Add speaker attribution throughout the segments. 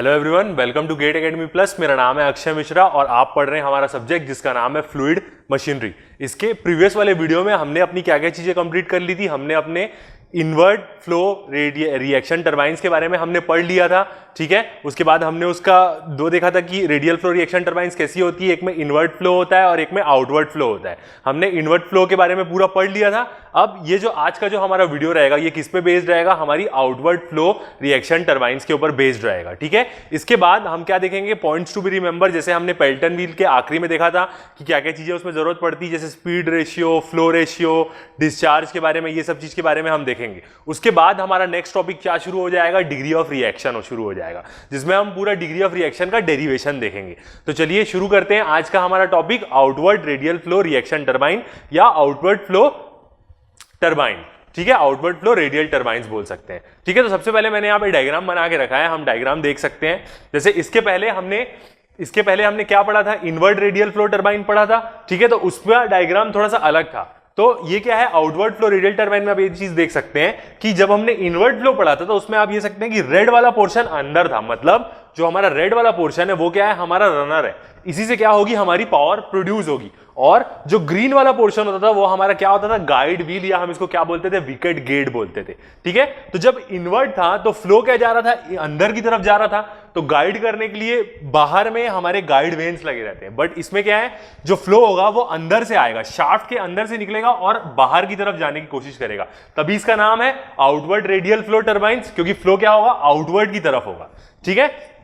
Speaker 1: Hello everyone, welcome to GATE academy plus. मेरा नाम है अक्षय मिश्रा और आप पढ़ रहे हैं हमारा सब्जेक्ट जिसका नाम है फ्लूइड मशीनरी। इसके प्रीवियस वाले वीडियो में हमने अपनी क्या क्या चीजें कंप्लीट कर ली थी। हमने अपने इनवर्ट फ्लो रिएक्शन टरबाइंस के बारे में हमने पढ़ लिया था, ठीक है। उसके बाद हमने उसका दो देखा था कि रेडियल फ्लो रिएक्शन टरबाइंस कैसी होती है, एक में इनवर्ट फ्लो होता है और एक में आउटवर्ड फ्लो होता है। हमने इनवर्ट फ्लो के बारे में पूरा पढ़ लिया था। अब ये जो आज का जो हमारा वीडियो रहेगा ये किस पे बेस्ड रहेगा, हमारी आउटवर्ड फ्लो रिएक्शन टरबाइंस के ऊपर बेस्ड रहेगा, ठीक है। इसके बाद हम क्या देखेंगे, पॉइंट्स टू बी रिमेंबर। जैसे हमने पेल्टन व्हील के आखिरी में देखा था कि क्या क्या चीजें उसमें जरूरत पड़ती है, जैसे speed ratio, flow ratio, discharge के बारे में, ये सब चीज के बारे में हम देखेंगे। उसके बाद हमारा नेक्स्ट टॉपिक क्या शुरू हो जाएगा, डिग्री ऑफ रिएक्शन शुरू हो जाएगा, जिसमें हम पूरा डिग्री ऑफ रिएक्शन का डेरिवेशन देखेंगे। तो चलिए शुरू करते हैं आज का हमारा topic, outward radial flow reaction turbine या आउटवर्ड फ्लो टरबाइन, ठीक है। आउटवर्ड फ्लो रेडियल टरबाइंस बोल सकते हैं, ठीक है। तो सबसे पहले मैंने यहाँ पे डायग्राम बना के रखा है, हम डायग्राम देख सकते हैं। जैसे इसके पहले हमने क्या पढ़ा था, इनवर्ट रेडियल फ्लो टरबाइन पढ़ा था, ठीक है। तो उसका डायग्राम थोड़ा सा अलग था। तो ये क्या है, आउटवर्ड फ्लो रेडियल टरबाइन में आप ये चीज देख सकते हैं कि जब हमने इनवर्ट फ्लो पढ़ा था तो उसमें आप ये सकते हैं कि रेड वाला पोर्शन अंदर था, मतलब जो हमारा रेड वाला पोर्शन है वो क्या है, हमारा रनर है। इसी से क्या होगी, हमारी पावर प्रोड्यूस होगी। और जो ग्रीन वाला पोर्शन होता था वो हमारा क्या होता था, गाइड व्हील, या हम इसको क्या बोलते थे, विकेट गेट बोलते थे, ठीक है। तो जब इनवर्ट था तो फ्लो क्या जा रहा था, अंदर की तरफ जा रहा था। तो गाइड करने के लिए बाहर में हमारे गाइड वेन्स लगे रहते हैं, बट इसमें क्या है, जो फ्लो होगा वो अंदर से आएगा, शाफ्ट के अंदर से निकलेगा और बाहर की तरफ जाने की कोशिश करेगा। तभी इसका नाम है आउटवर्ड रेडियल फ्लो टरबाइंस, क्योंकि फ्लो क्या होगा, आउटवर्ड की तरफ होगा, ठीक है।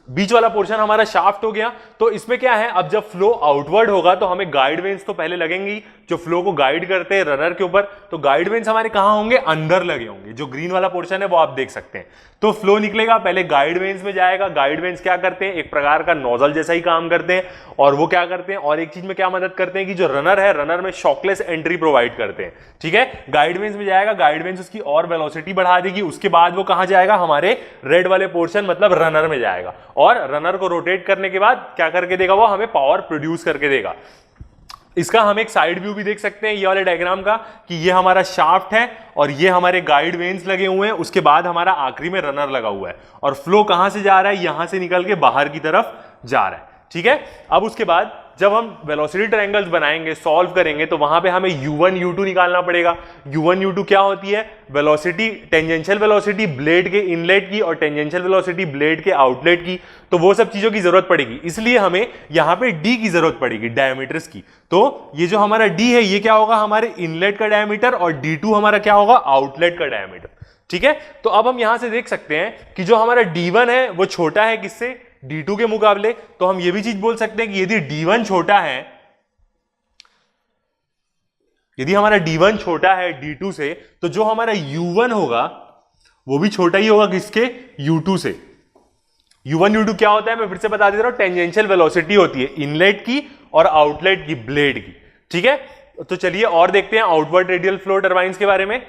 Speaker 1: बीच वाला पोर्शन हमारा शाफ्ट हो गया। तो इसमें क्या है, अब जब फ्लो आउटवर्ड होगा तो हमें गाइड वेन्स तो पहले लगेंगी जो फ्लो को गाइड करते हैं रनर के ऊपर। तो गाइड वेन्स हमारे कहां होंगे, अंदर लगे होंगे। जो ग्रीन वाला पोर्शन है वो आप देख सकते हैं। तो फ्लो निकलेगा, पहले गाइड वेन्स में जाएगा। गाइड वेन्स क्या करते हैं, एक प्रकार का नोजल जैसा ही काम करते हैं। और वो क्या करते हैं, और एक चीज में क्या मदद करते हैं कि जो रनर है, रनर में शॉकलेस एंट्री प्रोवाइड करते हैं, ठीक है। गाइड वेन्स में जाएगा, गाइड वेन्स उसकी और वेलोसिटी बढ़ा देगी। उसके बाद वो कहां जाएगा, हमारे रेड वाले पोर्शन मतलब रनर में जाएगा। और रनर को रोटेट करने के बाद क्या करके देगा, वो हमें पावर प्रोड्यूस करके देगा। इसका हम एक साइड व्यू भी देख सकते हैं ये वाले डायग्राम का, कि ये हमारा शाफ्ट है और ये हमारे गाइड वेन्स लगे हुए हैं। उसके बाद हमारा आखिरी में रनर लगा हुआ है और फ्लो कहां से जा रहा है, यहां से निकल के बाहर की तरफ जा रहा है, ठीक है। अब उसके बाद जब हम वेलोसिटी ट्रायंगल्स बनाएंगे, सॉल्व करेंगे, तो वहां पे हमें u1 u2 निकालना पड़ेगा। u1 u2 क्या होती है, वेलोसिटी, टेंजेंशियल वेलोसिटी ब्लेड के इनलेट की और टेंजेंशियल वेलोसिटी ब्लेड के आउटलेट की। तो वो सब चीजों की जरूरत पड़ेगी, इसलिए हमें यहां पे d की जरूरत पड़ेगी, डायमीटर्स की। तो ये जो हमारा d है ये क्या होगा, हमारे इनलेट का डायमीटर, और d2 हमारा क्या होगा, आउटलेट का डायमीटर, ठीक है। तो अब हम यहां से देख सकते हैं कि जो हमारा d1 है वो छोटा है किससे, D2 के मुकाबले। तो हम ये भी चीज बोल सकते हैं कि यदि D1 छोटा है, यदि हमारा D1 छोटा है D2 से, तो जो हमारा U1 होगा वो भी छोटा ही होगा किसके, U2 से। U1 U2 क्या होता है, मैं फिर से बता देता हूं, टेंजेंशियल वेलोसिटी होती है इनलेट की और आउटलेट की, ब्लेड की, ठीक है। तो चलिए और देखते हैं आउटवर्ड रेडियल फ्लो टरबाइंस के बारे में।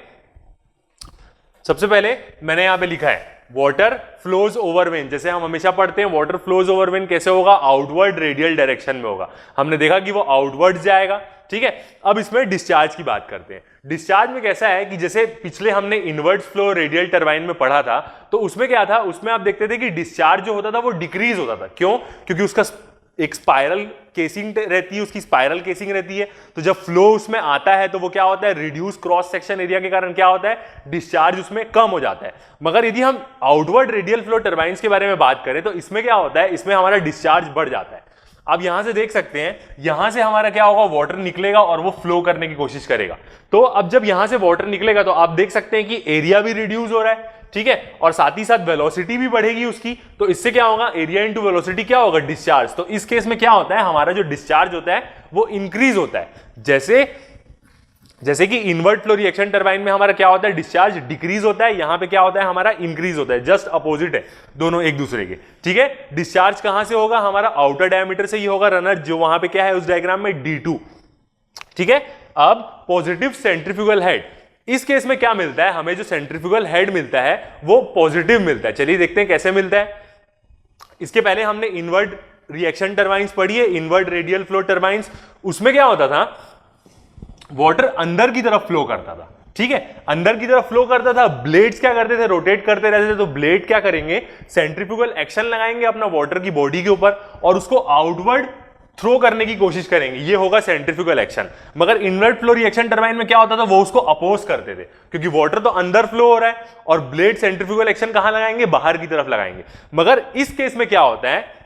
Speaker 1: सबसे पहले मैंने यहां पे लिखा है वाटर फ्लोज ओवर वेन। जैसे हम हमेशा पढ़ते हैं वाटर फ्लोज ओवर वेन कैसे होगा, आउटवर्ड रेडियल डायरेक्शन में होगा। हमने देखा कि वो आउटवर्ड जाएगा, ठीक है। अब इसमें डिस्चार्ज की बात करते हैं। डिस्चार्ज में कैसा है कि जैसे पिछले हमने इनवर्ट फ्लो रेडियल टरबाइन में पढ़ा था, तो उसमें क्या था, उसमें आप देखते थे कि डिस्चार्ज जो होता था वो डिक्रीज होता था। क्यों, क्योंकि उसका एक स्पाइरल केसिंग रहती है, उसकी स्पाइरल केसिंग रहती है। तो जब फ्लो उसमें आता है तो वो क्या होता है, रिड्यूस क्रॉस सेक्शन एरिया के कारण क्या होता है, डिस्चार्ज उसमें कम हो जाता है। मगर यदि हम आउटवर्ड रेडियल फ्लो टरबाइंस के बारे में बात करें तो इसमें क्या होता है, इसमें हमारा डिस्चार्ज बढ़ जाता है। अब यहां से देख सकते हैं, यहां से हमारा क्या होगा, वाटर निकलेगा और वो फ्लो करने की कोशिश करेगा। तो अब जब यहां से वाटर निकलेगा तो आप देख सकते हैं कि एरिया भी रिड्यूस हो रहा है, ठीक है, और साथ ही साथ वेलोसिटी भी बढ़ेगी उसकी। तो इससे क्या होगा, एरिया इनटू वेलोसिटी क्या होगा, डिस्चार्ज। तो इस केस में क्या होता है, हमारा जो डिस्चार्ज होता है वो इंक्रीज होता है। जैसे कि इनवर्ट फ्लो रिएक्शन टरबाइन में हमारा क्या होता है, डिस्चार्ज डिक्रीज होता है, यहां पे क्या होता है, हमारा इंक्रीज होता है। जस्ट अपोजिट है दोनों एक दूसरे के, ठीक है। डिस्चार्ज कहां से होगा, हमारा आउटर डायमीटर से ही होगा, रनर जो वहां पे क्या है उस डायग्राम में, D2, ठीक है। अब पॉजिटिव सेंट्रीफ्यूगल हेड, इस केस में क्या मिलता है, हमें जो सेंट्रीफ्यूगल हेड मिलता है वो पॉजिटिव मिलता है। चलिए देखते हैं कैसे मिलता है। इसके पहले हमने इनवर्ट रिएक्शन टरबाइंस पढ़ी है, इनवर्ट रेडियल फ्लो टरबाइंस। उसमें क्या होता था, वाटर अंदर की तरफ फ्लो करता था, ठीक है, अंदर की तरफ फ्लो करता था, ब्लेड्स क्या करते थे, रोटेट करते रहते थे, तो ब्लेड क्या करेंगे, सेंट्रीफ्यूगल एक्शन लगाएंगे अपना वाटर की बॉडी के ऊपर और उसको आउटवर्ड थ्रो करने की कोशिश करेंगे, ये होगा सेंट्रीफ्यूगल एक्शन। मगर इनवर्ट फ्लो रिएक्शन टरबाइन में क्या होता था, वो उसको अपोज करते थे, क्योंकि वाटर तो अंदर फ्लो हो रहा है और ब्लेड सेंट्रीफ्यूगल एक्शन कहां लगाएंगे, बाहर की तरफ लगाएंगे। मगर इस केस में क्या होता है,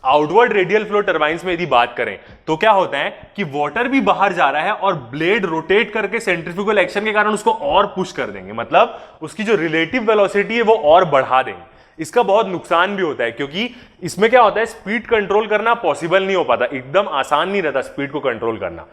Speaker 1: आउटवर्ड रेडियल फ्लो टरबाइंस में यदि बात करें तो क्या होता है कि वाटर भी बाहर जा रहा है और ब्लेड रोटेट करके सेंट्रीफ्यूगल एक्शन के कारण उसको और पुश कर देंगे, मतलब उसकी जो रिलेटिव वेलोसिटी है वो और बढ़ा देंगे। इसका बहुत नुकसान भी होता है, क्योंकि इसमें क्या होता है, स्पीड कंट्रोल करना पॉसिबल नहीं हो पाता, एकदम आसान नहीं रहता स्पीड को कंट्रोल करना।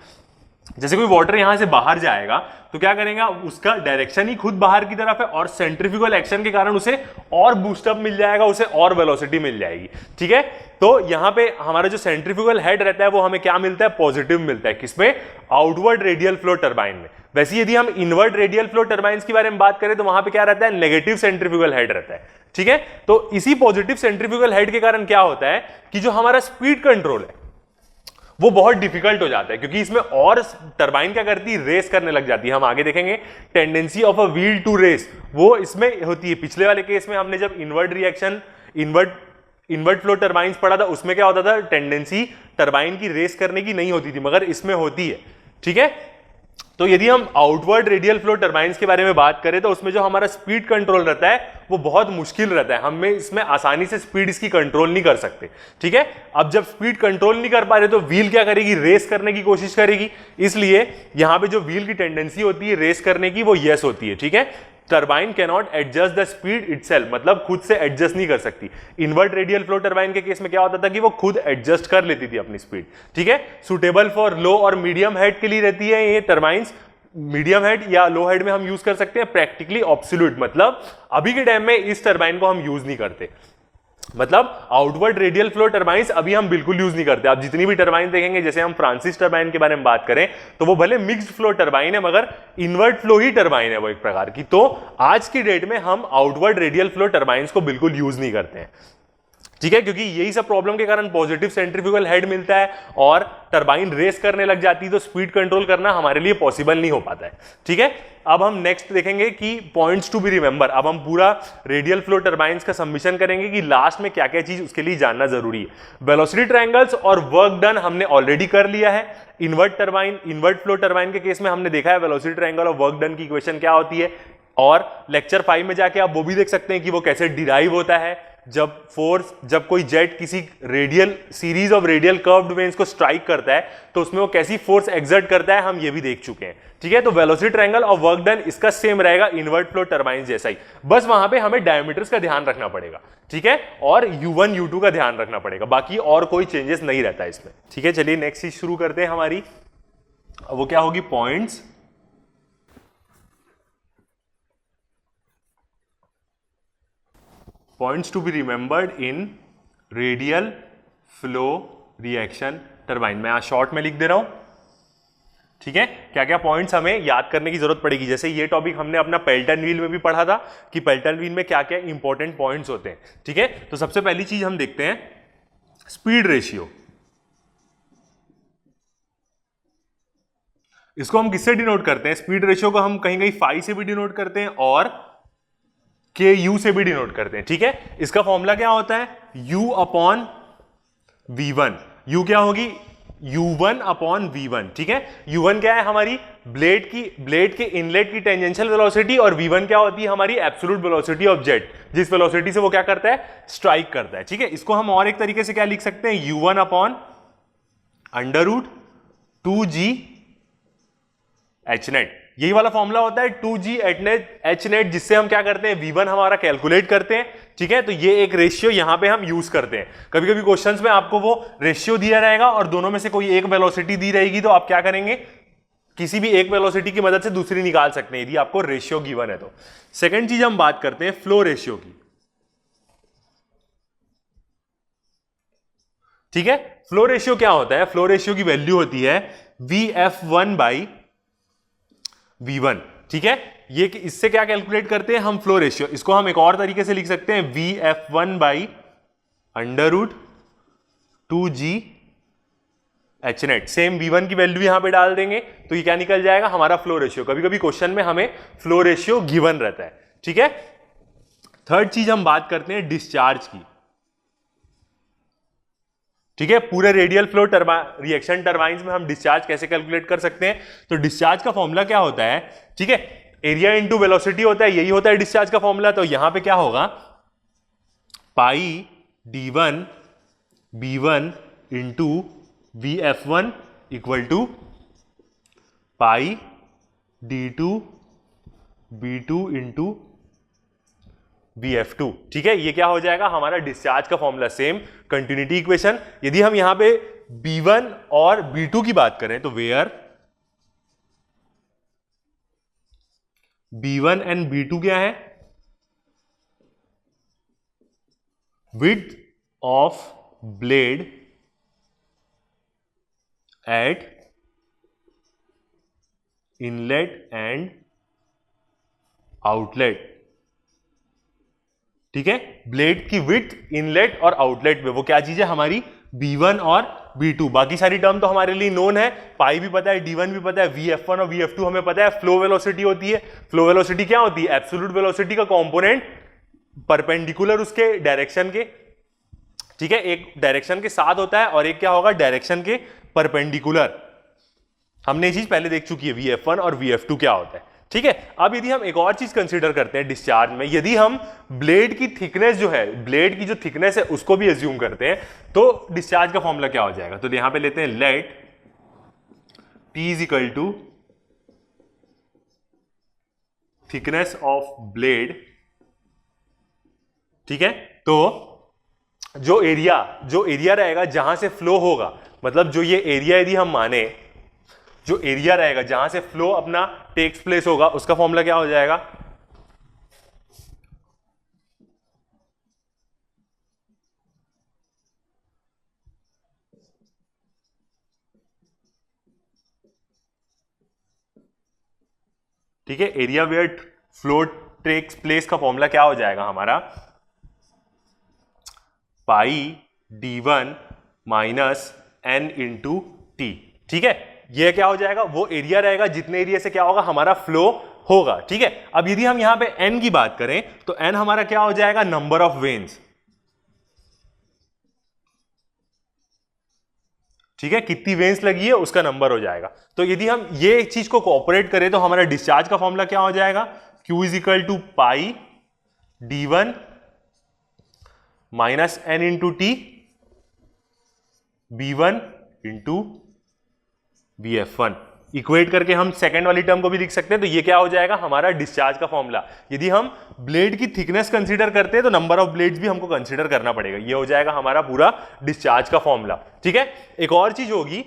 Speaker 1: जैसे कोई वाटर यहां से बाहर जाएगा तो क्या करेगा, उसका डायरेक्शन ही खुद बाहर की तरफ है और सेंट्रीफ्यूगल एक्शन के कारण उसे और बूस्टअप मिल जाएगा, उसे और वेलोसिटी मिल जाएगी। ठीक है, तो यहां पे हमारा जो सेंट्रीफ्यूगल हेड रहता है वो हमें क्या मिलता है, पॉजिटिव मिलता है। किसमें, आउटवर्ड रेडियल फ्लो टरबाइन में। वैसे यदि हम इनवर्ट रेडियल फ्लो टरबाइन की बारे में बात करें तो वहां पे क्या रहता है, नेगेटिव सेंट्रीफ्यूगल हेड रहता है। ठीक है, तो इसी पॉजिटिव सेंट्रीफ्यूगल हेड के कारण क्या होता है कि जो हमारा स्पीड कंट्रोल है वो बहुत डिफिकल्ट हो जाता है, क्योंकि इसमें और टरबाइन क्या करती है, रेस करने लग जाती है। हम आगे देखेंगे tendency of a wheel to race, वो इसमें होती है। पिछले वाले केस में हमने जब इनवर्ट फ्लो टरबाइंस पढ़ा था, उसमें क्या होता था, टेंडेंसी टरबाइन की रेस करने की नहीं होती थी, मगर इसमें होती है। ठीक है, तो यदि हम आउटवर्ड रेडियल फ्लो टरबाइंस के बारे में बात करें तो उसमें जो हमारा स्पीड कंट्रोल रहता है वो बहुत मुश्किल रहता है, हमें इसमें आसानी से स्पीड इसकी कंट्रोल नहीं कर सकते। ठीक है, अब जब स्पीड कंट्रोल नहीं कर पा रहे तो व्हील क्या करेगी, रेस करने की कोशिश करेगी, इसलिए यहां पे जो व्हील की टेंडेंसी होती है रेस करने की वो यस होती है। ठीक है, turbine cannot adjust the speed itself, मतलब खुद से एडजस्ट नहीं कर सकती। इनवर्ट रेडियल फ्लो टरबाइन के केस में क्या होता था कि वो खुद एडजस्ट कर लेती थी अपनी स्पीड। ठीक है, सुटेबल फॉर लो और मीडियम हेड के लिए रहती है ये टरबाइंस। मीडियम हेड या लो हेड में हम यूज कर सकते हैं, प्रैक्टिकली ऑब्सोल्यूट, मतलब अभी के टाइम में इस टरबाइन को हम यूज नहीं करते, मतलब आउटवर्ड रेडियल फ्लो टरबाइंस अभी हम बिल्कुल यूज नहीं करते। आप जितनी भी टरबाइन देखेंगे, जैसे हम फ्रांसिस टरबाइन के बारे में बात करें तो वो भले मिक्स्ड फ्लो टरबाइन है मगर इनवर्ट फ्लो ही टरबाइन है वो एक प्रकार की। तो आज की डेट में हम आउटवर्ड रेडियल फ्लो टरबाइंस को बिल्कुल यूज नहीं करते हैं। ठीक है, क्योंकि यही सब प्रॉब्लम के कारण पॉजिटिव सेंट्रीफ्यूगल हेड मिलता है और टरबाइन रेस करने लग जाती है, तो स्पीड कंट्रोल करना हमारे लिए पॉसिबल नहीं हो पाता है। ठीक है, अब हम नेक्स्ट देखेंगे कि पॉइंट्स टू बी रिमेंबर। अब हम पूरा रेडियल फ्लो टरबाइंस का सबमिशन करेंगे कि लास्ट में क्या क्या चीज उसके लिए जानना जरूरी है। वेलोसिटी ट्रायंगल्स और वर्क डन हमने ऑलरेडी कर लिया है। इनवर्ट फ्लो टरबाइन के केस में हमने देखा है वेलोसिटी ट्रायंगल और वर्क डन की इक्वेशन क्या होती है, और लेक्चर 5 में जाके आप वो भी देख सकते हैं कि वो कैसे डिराइव होता है। जब कोई जेट किसी radial series of radial curved veins को स्ट्राइक करता है तो उसमें वो कैसी फोर्स एक्सर्ट करता है, हम ये भी देख चुके हैं। ठीक है, तो वेलोसिटी ट्रायंगल और वर्क डन इसका सेम रहेगा इनवर्ट फ्लो टरबाइन जैसा ही, बस वहां पे हमें डायमीटर्स का ध्यान रखना पड़ेगा। ठीक है, और U1 U2 का ध्यान रखना पड़ेगा, बाकी और कोई चेंजेस नहीं रहता इसमें। ठीक है, चलिए नेक्स्ट चीज शुरू करते हैं हमारी, वो क्या होगी, points to be remembered in radial flow reaction turbine. मैं यहां शॉर्ट में लिख दे रहा हूं। ठीक है, क्या क्या पॉइंट्स हमें याद करने की जरूरत पड़ेगी। जैसे ये टॉपिक हमने अपना पेल्टन व्हील में भी पढ़ा था कि पेल्टन व्हील में क्या क्या इंपॉर्टेंट पॉइंट्स होते हैं। ठीक है, तो सबसे पहली चीज हम देखते हैं स्पीड रेशियो। इसको हम किससे डिनोट करते हैं, स्पीड रेशियो को हम कहीं कहीं फाई से भी डिनोट करते हैं और के यू से भी डिनोट करते हैं। ठीक है, इसका फॉर्मूला क्या होता है, U अपॉन V1। U क्या होगी, U1 अपॉन V1। ठीक है, U1 क्या है, हमारी ब्लेड के इनलेट की टेंजेंशियल वेलोसिटी, और V1 क्या होती है, हमारी एब्सोल्यूट वेलोसिटी ऑफ जेट, जिस वेलोसिटी से वो क्या करता है, स्ट्राइक करता है। ठीक है, इसको हम और एक तरीके से क्या लिख सकते हैं, U1 अपॉन √2G Hnet। यही वाला फॉर्मूला होता है 2G Hnet, जिससे हम क्या करते हैं, V1 हमारा कैलकुलेट करते हैं। ठीक है, तो ये एक रेशियो यहां पे हम यूज करते हैं। कभी कभी क्वेश्चंस में आपको वो रेशियो दिया रहेगा और दोनों में से कोई एक वेलोसिटी दी रहेगी, तो आप क्या करेंगे, किसी भी एक वेलोसिटी की मदद से दूसरी निकाल सकते हैं यदि आपको रेशियो गिवन है तो। सेकेंड चीज हम बात करते हैं फ्लो रेशियो की। ठीक है, फ्लो रेशियो क्या होता है, फ्लो रेशियो की वैल्यू होती है VF1/V1। ठीक है, ये इससे क्या कैलकुलेट करते हैं हम, फ्लो रेशियो। इसको हम एक और तरीके से लिख सकते हैं VF1/√2G H net. Same V1 की वैल्यू यहां पे डाल देंगे तो ये क्या निकल जाएगा हमारा फ्लो रेशियो। कभी कभी क्वेश्चन में हमें फ्लो रेशियो गिवन रहता है, ठीक है। थर्ड चीज हम बात करते हैं डिस्चार्ज की, ठीक है। पूरे रेडियल फ्लो रिएक्शन टरबाइंस में हम डिस्चार्ज कैसे कैलकुलेट कर सकते हैं, तो डिस्चार्ज का फॉर्मूला क्या होता है, ठीक है, एरिया इंटू वेलोसिटी होता है, यही होता है डिस्चार्ज का फॉर्मूला। तो यहां पे क्या होगा, pi d1 b1 into vf1 equal to pi d2 b2 into vf2, ठीक है। ये क्या हो जाएगा हमारा डिस्चार्ज का फॉर्मूला, सेम कंटिन्यूटी इक्वेशन। यदि हम यहां पे b1 और b2 की बात करें तो वेयर b1 एंड b2 क्या है, width of blade eight inlet and outlet, ठीक है। ब्लेड की विड्थ इनलेट और आउटलेट में वो क्या चीज है हमारी B1 और B2। बाकी सारी टर्म तो हमारे लिए नोन है, पाई भी पता है, D1 भी पता है, VF1 और VF2 हमें पता है। फ्लो वेलोसिटी होती है, फ्लो वेलोसिटी क्या होती है, एब्सोल्यूट वेलोसिटी का कंपोनेंट परपेंडिकुलर उसके डायरेक्शन के, ठीक है। एक डायरेक्शन के साथ होता है और एक क्या होगा डायरेक्शन के परपेंडिकुलर। हमने ये चीज पहले देख चुकी है VF1 और VF2 क्या होता है, ठीक है। अब यदि हम एक और चीज कंसीडर करते हैं डिस्चार्ज में, यदि हम ब्लेड की थिकनेस जो है, ब्लेड की जो थिकनेस है उसको भी एज्यूम करते हैं तो डिस्चार्ज का फॉर्मूला क्या हो जाएगा, तो यहां पे लेते हैं let T is equal to thickness of blade, ठीक है। तो जो एरिया रहेगा जहां से फ्लो होगा, मतलब जो ये एरिया यदि हम माने, जो एरिया रहेगा जहां से फ्लो अपना टेक्स प्लेस होगा, उसका फॉर्मूला क्या हो जाएगा, ठीक है। Area where flow takes place का फॉर्मूला क्या हो जाएगा हमारा, pi d1 minus n into t, ठीक है। ये क्या हो जाएगा, वो एरिया रहेगा जितने एरिया से क्या होगा हमारा फ्लो होगा, ठीक है। अब यदि हम यहां पे n की बात करें तो n हमारा क्या हो जाएगा, नंबर ऑफ वेन्स, ठीक है। कितनी वेन्स लगी है उसका नंबर हो जाएगा। तो यदि हम ये चीज को कोऑपरेट करें तो हमारा डिस्चार्ज का फॉर्मूला क्या हो जाएगा, Q is equal to pi d1 minus n into T b1 into VF1। Equate करके हम सेकेंड वाली टर्म को भी लिख सकते हैं, तो ये क्या हो जाएगा हमारा डिस्चार्ज का फॉर्मूला। यदि हम ब्लेड की थिकनेस कंसीडर करते हैं तो नंबर ऑफ ब्लेड्स भी हमको कंसीडर करना पड़ेगा, ये हो जाएगा हमारा पूरा डिस्चार्ज का फॉर्मूला, ठीक है। एक और चीज होगी,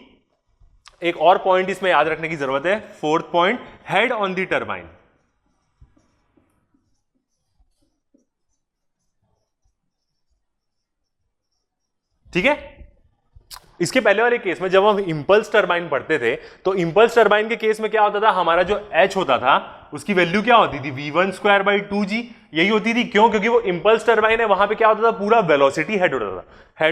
Speaker 1: एक और पॉइंट इसमें याद रखने की जरूरत है, fourth point, head on the turbine, ठीक है। इसके पहले वाले केस में जब हम इंपल्स टरबाइन पढ़ते थे तो इंपल्स टरबाइन के केस में क्या होता था, हमारा जो H होता था उसकी वैल्यू क्या होती थी, V1 स्क्वायर बाई 2G, यही होती थी। क्यों, क्योंकि वो इंपल्स टरबाइन है, वहां पे क्या होता था, पूरा वेलोसिटी हेड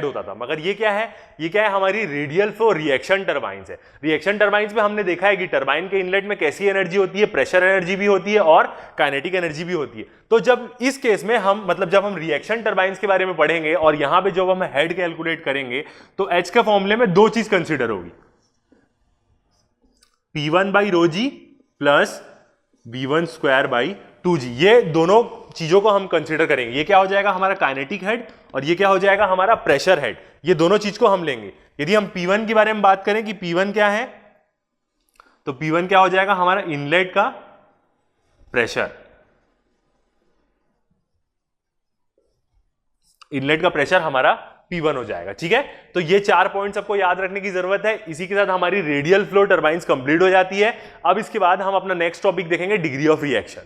Speaker 1: होता था। मगर ये क्या है हमारी रेडियल फ्लो रिएक्शन टरबाइंस है। रिएक्शन टरबाइंस में हमने देखा है कि टरबाइन के इनलेट में कैसी एनर्जी होती है, प्रेशर एनर्जी भी होती है और काइनेटिक एनर्जी भी होती है। तो जब इस केस में हम जब हम रिएक्शन टरबाइंस के बारे में पढ़ेंगे और यहां पे जब हम हेड कैलकुलेट करेंगे तो H के फॉर्मूले में दो चीज कंसिडर होगी, P1 by rho g plus V1 square by 2G। ये दोनों चीजों को हम कंसीडर करेंगे। ये क्या हो जाएगा हमारा काइनेटिक हेड और ये क्या हो जाएगा हमारा प्रेशर हेड। ये दोनों चीज को हम लेंगे। यदि हम P1 के बारे में बात करें कि P1 क्या है, तो P1 क्या हो जाएगा हमारा इनलेट का प्रेशर, इनलेट का प्रेशर हमारा P1 हो जाएगा, ठीक है। तो ये चार पॉइंट्स आपको याद रखने की जरूरत है। इसी के साथ हमारी रेडियल फ्लो टरबाइंस कंप्लीट हो जाती है। अब इसके बाद हम अपना नेक्स्ट टॉपिक देखेंगे, डिग्री ऑफ रिएक्शन।